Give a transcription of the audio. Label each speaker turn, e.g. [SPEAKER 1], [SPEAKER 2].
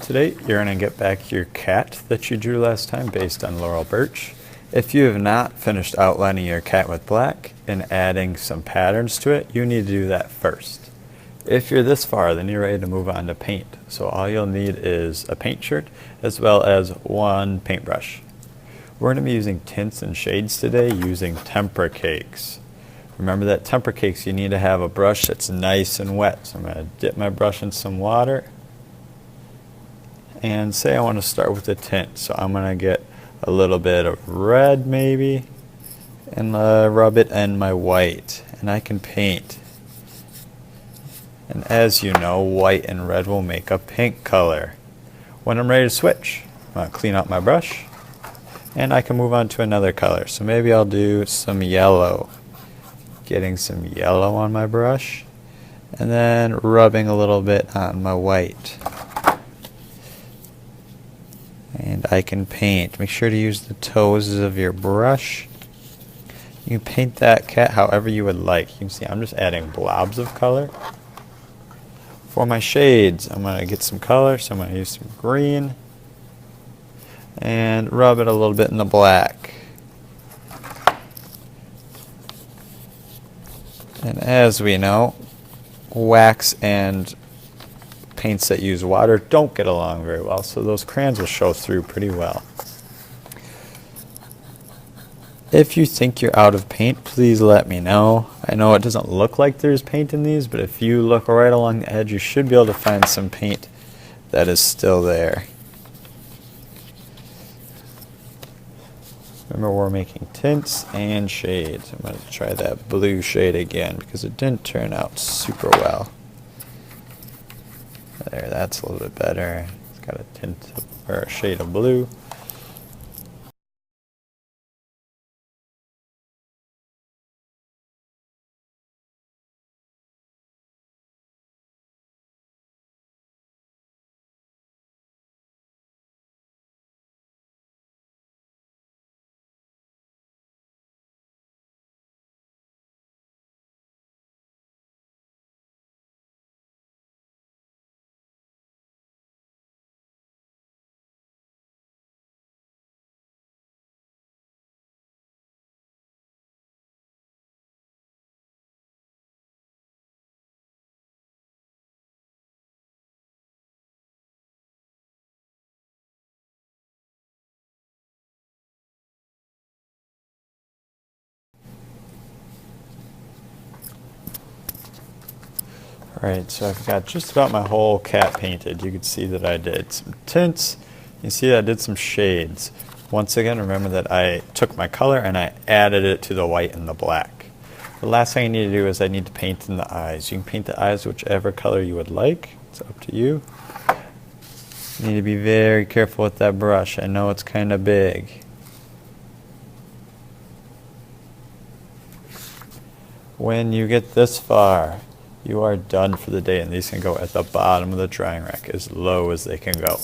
[SPEAKER 1] Today you're going to get back your cat that you drew last time based on Laurel Burch. If you have not finished outlining your cat with black and adding some patterns to it, you need to do that first. If you're this far, then you're ready to move on to paint. So all you'll need is a paint shirt as well as one paintbrush. We're going to be using tints and shades today using tempera cakes. Remember that tempera cakes, you need to have a brush that's nice and wet. So I'm going to dip my brush in some water. And say I want to start with a tint, so I'm going to get a little bit of red maybe and rub it in my white, and I can paint. And as you know, white and red will make a pink color. When I'm ready to switch, I'm going to clean out my brush and I can move on to another color. So maybe I'll do some yellow. Getting some yellow on my brush and then rubbing a little bit on my white. And I can paint. Make sure to use the toes of your brush. You can paint that cat however you would like. You can see I'm just adding blobs of color. For my shades, I'm going to get some color, so I'm going to use some green and rub it a little bit in the black. And as we know, wax and paints that use water don't get along very well, so those crayons will show through pretty well. If you think you're out of paint, please let me know. I know it doesn't look like there's paint in these, but if you look right along the edge, you should be able to find some paint that is still there. Remember, we're making tints and shades. I'm going to try that blue shade again because it didn't turn out super well. There, that's a little bit better. It's got a tint of, or a shade of blue. Alright, so I've got just about my whole cat painted. You can see that I did some tints. You see that I did some shades. Once again, remember that I took my color and I added it to the white and the black. The last thing I need to do is I need to paint in the eyes. You can paint the eyes whichever color you would like. It's up to you. You need to be very careful with that brush. I know it's kind of big. When you get this far, you are done for the day, and these can go at the bottom of the drying rack as low as they can go.